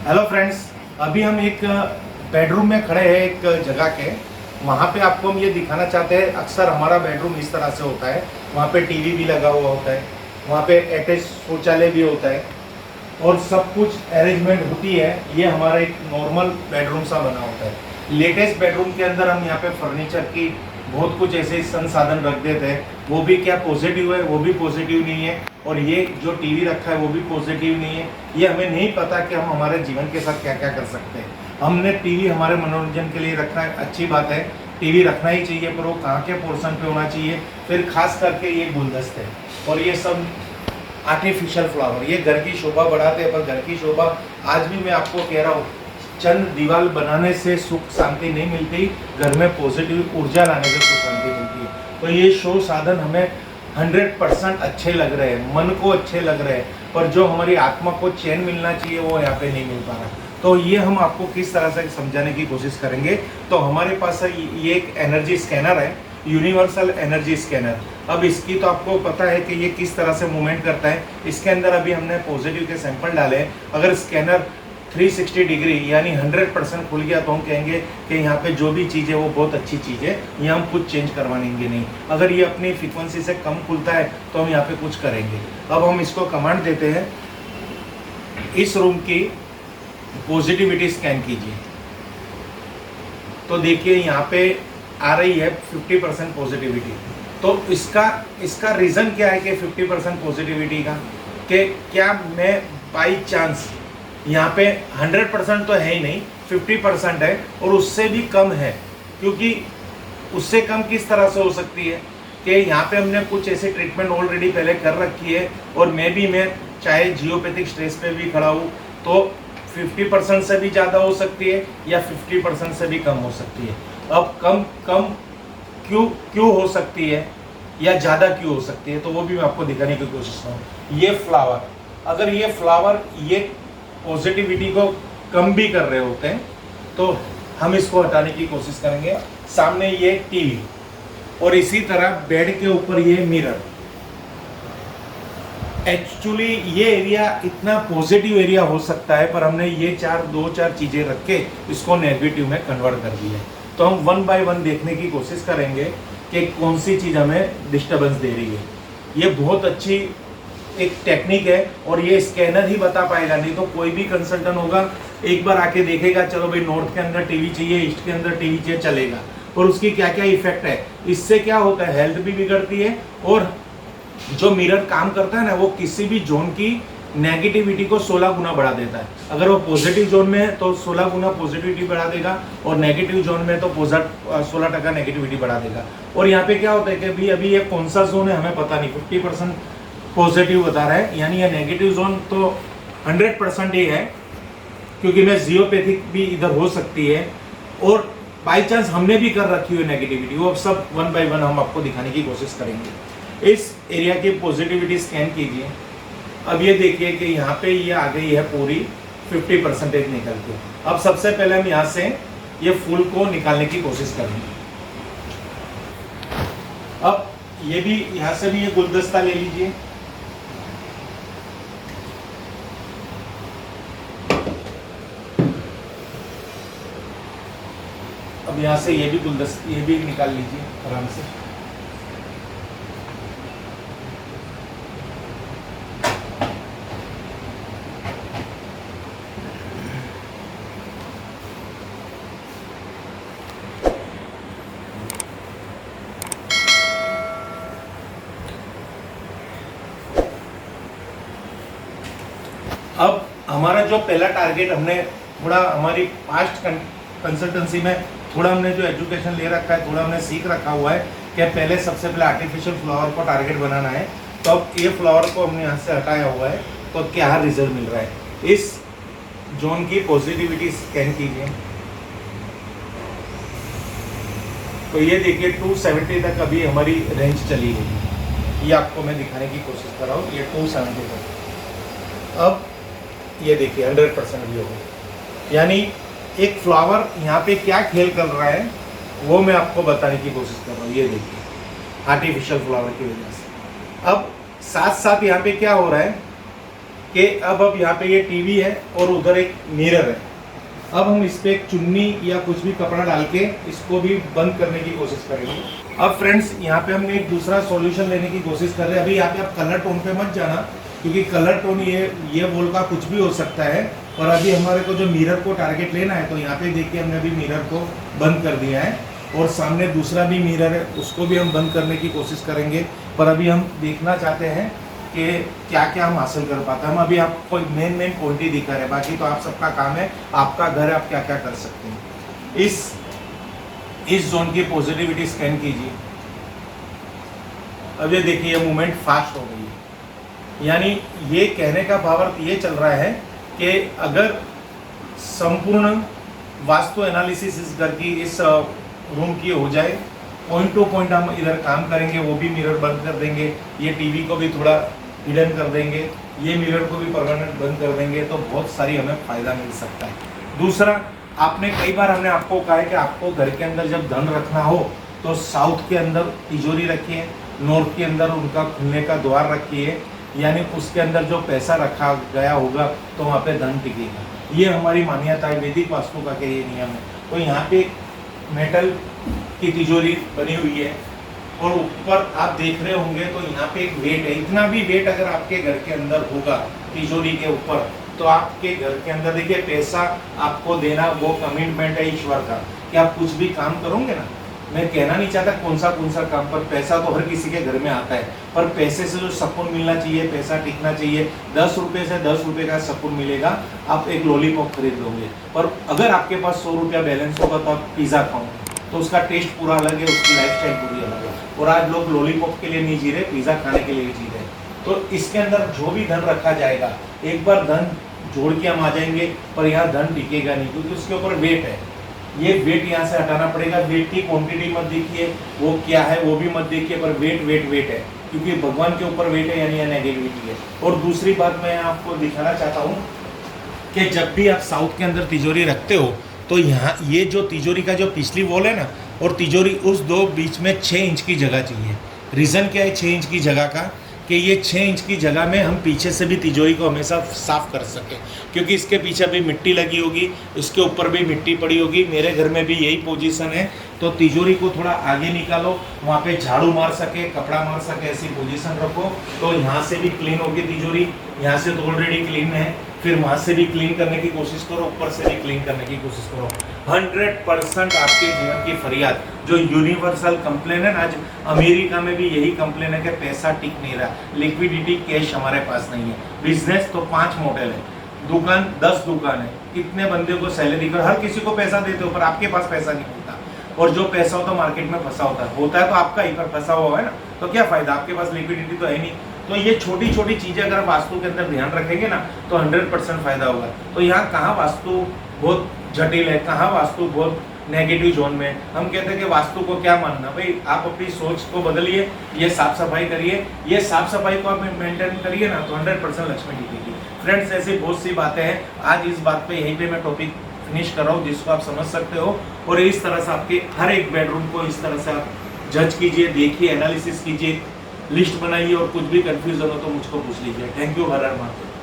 Hello friends, अभी हम एक बेडरूम में खड़े हैं एक जगह के। वहाँ पे आपको हम ये दिखाना चाहते हैं, अक्सर हमारा बेडरूम इस तरह से होता है। वहाँ पे टीवी भी लगा हुआ होता है, वहाँ पे अटैच शौचालय भी होता है और सब कुछ अरेंजमेंट होती है। ये हमारा एक नॉर्मल बेडरूम सा बना होता है। लेटेस्ट बेडरूम के अंदर हम यहाँ पे फर्नीचर की बहुत कुछ ऐसे संसाधन रख देते हैं। वो भी क्या पॉजिटिव है, वो भी पॉजिटिव नहीं है, और ये जो टीवी रखा है वो भी पॉजिटिव नहीं है। ये हमें नहीं पता कि हम हमारे जीवन के साथ क्या क्या कर सकते हैं। हमने टीवी हमारे मनोरंजन के लिए रखना है, अच्छी बात है, टीवी रखना ही चाहिए, पर वो कहाँ के पोर्शन पे होना चाहिए। फिर खास करके ये गुलदस्ते और ये सब आर्टिफिशियल फ्लावर, ये घर की शोभा बढ़ाते हैं, पर घर की शोभा आज भी मैं आपको कह रहा हूँ, चंद दीवार बनाने से सुख शांति नहीं मिलती, घर में पॉजिटिव ऊर्जा लाने से सुख शांति मिलती है। तो ये शो साधन हमें 100% अच्छे लग रहे हैं, मन को अच्छे लग रहे हैं, पर जो हमारी आत्मा को चैन मिलना चाहिए वो यहाँ पे नहीं मिल पा रहा। तो ये हम आपको किस तरह से समझाने की कोशिश करेंगे। तो हमारे पास ये एक एनर्जी स्कैनर है, यूनिवर्सल एनर्जी स्कैनर। अब इसकी तो आपको पता है कि ये किस तरह से मूवमेंट करता है। इसके अंदर अभी हमने पॉजिटिव के सैंपल डाले हैं। अगर स्कैनर 360 डिग्री यानी 100% खुल गया तो हम कहेंगे कि यहाँ पे जो भी चीज़ है वो बहुत अच्छी चीज़ है, ये हम कुछ चेंज करवाएंगे नहीं। अगर ये अपनी फ्रीक्वेंसी से कम खुलता है तो हम यहाँ पे कुछ करेंगे। अब हम इसको कमांड देते हैं, इस रूम की पॉजिटिविटी स्कैन कीजिए। तो देखिए यहाँ पे आ रही है 50% पॉजिटिविटी। तो इसका रीज़न क्या है कि 50% पॉजिटिविटी का, कि क्या मैं बाई चांस यहाँ पे 100% तो है ही नहीं, 50% है और उससे भी कम है। क्योंकि उससे कम किस तरह से हो सकती है कि यहाँ पे हमने कुछ ऐसे ट्रीटमेंट ऑलरेडी पहले कर रखी है, और मैं चाहे जियोपैथिक स्ट्रेस पे भी खड़ा हूँ तो 50% से भी ज़्यादा हो सकती है या 50% से भी कम हो सकती है। अब कम क्यों हो सकती है या ज़्यादा क्यों हो सकती है, तो वो भी मैं आपको दिखाने की कोशिश करूँ। ये फ्लावर, अगर ये फ्लावर ये पॉजिटिविटी को कम भी कर रहे होते हैं तो हम इसको हटाने की कोशिश करेंगे। सामने ये टीवी और इसी तरह बेड के ऊपर ये मिरर। एक्चुअली ये एरिया इतना पॉजिटिव एरिया हो सकता है, पर हमने ये दो चार चीज़ें रख के इसको नेगेटिव में कन्वर्ट कर दिया है। तो हम 1 बाय 1 देखने की कोशिश करेंगे कि कौन सी चीज़ हमें डिस्टर्बेंस दे रही है। ये बहुत अच्छी एक टेक्निक है और ये स्कैनर ही बता पाएगा, नहीं तो कोई भी कंसल्टेंट होगा एक बार आके देखेगा, चलो भाई नॉर्थ के अंदर टीवी चाहिए, ईस्ट के अंदर टीवी चाहिए, चलेगा, और उसकी क्या क्या इफेक्ट है। इससे क्या होता है, हेल्थ भी बिगड़ती है, और जो मिरर काम करता है ना, वो किसी भी जोन की नेगेटिविटी को 16 गुना बढ़ा देता है। अगर वो पॉजिटिव जोन में है तो 16 गुना पॉजिटिविटी बढ़ा देगा, और नेगेटिव जोन में तो 16% नेगेटिविटी बढ़ा देगा। और यहाँ पे क्या होता है कि भाई अभी ये कौन सा जोन है हमें पता नहीं, 50% पॉजिटिव बता रहा है, यानी ये नेगेटिव जोन तो 100% ही है, क्योंकि मैं जियोपैथिक भी इधर हो सकती है, और बाई चांस हमने भी कर रखी हुई नेगेटिविटी, वो सब 1 बाय 1 हम आपको दिखाने की कोशिश करेंगे। इस एरिया की पॉजिटिविटी स्कैन कीजिए। अब ये देखिए कि यहाँ पे ये आ गई है पूरी 50% निकल के। अब सबसे पहले हम यहाँ से ये फूल को निकालने की कोशिश करेंगे। अब ये भी यहाँ से भी ये गुलदस्ता ले लीजिए। अब यहाँ से ये भी गुलदस्ता ये भी निकाल लीजिए आराम से। अब हमारा जो पहला टारगेट, हमने थोड़ा हमारी पास्ट कंसल्टेंसी में थोड़ा हमने जो एजुकेशन ले रखा है, थोड़ा हमने सीख रखा हुआ है कि पहले सबसे पहले आर्टिफिशियल फ्लावर को टारगेट बनाना है। तो अब ये फ्लावर को हमने यहाँ से हटाया हुआ है, तो क्या रिजल्ट मिल रहा है। इस जोन की पॉजिटिविटी स्कैन कीजिए। तो ये देखिए 270 तक अभी हमारी रेंज चली गई, ये आपको मैं दिखाने की कोशिश कर रहा हूँ। ये 270 तक, अब ये देखिए 100% भी हो गई। यानी एक फ्लावर यहाँ पे क्या खेल कर रहा है वो मैं आपको बताने की कोशिश कर रहा हूँ। ये देखिए आर्टिफिशियल फ्लावर की वजह से। अब साथ साथ यहाँ पे क्या हो रहा है कि अब यहाँ पे ये टीवी है और उधर एक मिरर है। अब हम इस पे एक चुन्नी या कुछ भी कपड़ा डाल के इसको भी बंद करने की कोशिश करेंगे। अब फ्रेंड्स यहाँ पे हमने एक दूसरा सॉल्यूशन लेने की कोशिश कर रहे हैं। अभी यहाँ पे आप कलर टोन पे मत जाना, क्योंकि कलर टोन ये वॉल का कुछ भी हो सकता है। और अभी हमारे को जो मिरर को टारगेट लेना है, तो यहाँ पे देखिए हमने अभी मिरर को बंद कर दिया है और सामने दूसरा भी मिरर है, उसको भी हम बंद करने की कोशिश करेंगे। पर अभी हम देखना चाहते हैं कि क्या क्या हम हासिल कर पाते हैं। हम अभी आपको मेन क्वांटिटी दिखा रहे हैं, बाकी तो आप सबका काम है, आपका घर है, आप क्या क्या कर सकते हैं। इस जोन की पॉजिटिविटी स्कैन कीजिए। अब ये देखिए ये मूवमेंट फास्ट हो गई है, यानी ये कहने का भावार्थ ये चल रहा है कि अगर संपूर्ण वास्तु एनालिसिस इस घर की, इस रूम की हो जाए, पॉइंट टू पॉइंट हम इधर काम करेंगे, वो भी मिरर बंद कर देंगे, ये टीवी को भी थोड़ा हिडन कर देंगे, ये मिरर को भी परमानेंट बंद कर देंगे, तो बहुत सारी हमें फ़ायदा मिल सकता है। दूसरा, आपने कई बार हमने आपको कहा है कि आपको घर के अंदर जब धन रखना हो तो साउथ के अंदर तिजोरी रखिए, नॉर्थ के अंदर उनका खुलने का द्वार रखिए, यानी उसके अंदर जो पैसा रखा गया होगा तो वहाँ पे धन टिकेगा। ये हमारी मान्यता है, वैदिक वास्तु का के ये नियम है। तो यहाँ पे मेटल की तिजोरी बनी हुई है और ऊपर आप देख रहे होंगे तो यहाँ पे एक वेट है। इतना भी वेट अगर आपके घर के अंदर होगा तिजोरी के ऊपर, तो आपके घर के अंदर देखिए पैसा आपको देना, वो कमिटमेंट है ईश्वर का कि आप कुछ भी काम करोगे ना। मैं कहना नहीं चाहता कौन सा काम, पर पैसा तो हर किसी के घर में आता है, पर पैसे से जो सुकून मिलना चाहिए, पैसा टिकना चाहिए। 10 रुपये से 10 रुपये का सुकून मिलेगा, आप एक लॉलीपॉप खरीद लोगे। पर अगर आपके पास 100 रुपया बैलेंस होगा तो आप पिज़्ज़ा खाओगे, तो उसका टेस्ट पूरा अलग है, उसकी लाइफस्टाइल पूरी अलग है। और आज लोग लॉलीपॉप के लिए नहीं जी रहे, पिज़्ज़ा खाने के लिए जी रहे। तो इसके अंदर जो भी धन रखा जाएगा, एक बार धन जोड़ के हम आ जाएंगे, पर यहाँ धन टिकेगा नहीं, क्योंकि उसके ऊपर वेट है। ये वेट यहाँ से हटाना पड़ेगा। वेट की क्वांटिटी मत देखिए वो क्या है, वो भी मत देखिए, पर वेट है, क्योंकि भगवान के ऊपर वेट है, यानी यह नेगेटिविटी है। और दूसरी बात मैं आपको दिखाना चाहता हूँ कि जब भी आप साउथ के अंदर तिजोरी रखते हो, तो यहाँ ये जो तिजोरी का जो पिछली वॉल है ना, और तिजोरी उस दो बीच में 6 इंच की जगह चाहिए। रीज़न क्या है 6 इंच की जगह का, कि ये 6 इंच की जगह में हम पीछे से भी तिजोरी को हमेशा साफ़ कर सकें, क्योंकि इसके पीछे भी मिट्टी लगी होगी, इसके ऊपर भी मिट्टी पड़ी होगी। मेरे घर में भी यही पोजीशन है, तो तिजोरी को थोड़ा आगे निकालो, वहाँ पे झाड़ू मार सके, कपड़ा मार सके, ऐसी पोजीशन रखो, तो यहाँ से भी क्लीन होगी तिजोरी। यहाँ से तो ऑलरेडी क्लीन है, फिर वहाँ से भी क्लीन करने की कोशिश करो, ऊपर से भी क्लीन करने की कोशिश करो। 100% आपके जीवन की फरियाद जो यूनिवर्सल कंप्लेन है ना, आज अमेरिका में भी यही कंप्लेन है कि पैसा टिक नहीं रहा, लिक्विडिटी कैश हमारे पास नहीं है। बिजनेस तो 5 मॉडल है, दुकान 10 दुकान है, कितने बंदे को सैलरी कर, हर किसी को पैसा देते हो, पर आपके पास पैसा नहीं होता। और जो पैसा होता है मार्केट में फंसा होता है तो आपका ही पर फंसा हुआ है ना, तो क्या फ़ायदा, आपके पास लिक्विडिटी तो है नहीं। तो ये छोटी छोटी चीज़ें अगर वास्तु के अंदर ध्यान रखेंगे ना, तो 100% फ़ायदा होगा। तो यहाँ कहाँ वास्तु बहुत जटिल है, कहाँ वास्तु बहुत नेगेटिव जोन में। हम कहते हैं कि वास्तु को क्या मानना, भाई आप अपनी सोच को बदलिए, ये साफ सफाई करिए, ये साफ सफाई को आप मेंटेन करिए ना, तो 100% लक्ष्मी टिकेगी। फ्रेंड्स, ऐसी बहुत सी बातें हैं, आज इस बात पे यहीं पे मैं टॉपिक फिनिश कर रहा हूँ, जिसको आप समझ सकते हो। और इस तरह से आपके हर एक बेडरूम को इस तरह से आप जज कीजिए, देखिए, एनालिसिस कीजिए, लिस्ट बनाइए, और कुछ भी कंफ्यूजन हो तो मुझको पूछ लीजिए। Thank you, her her Mahadev.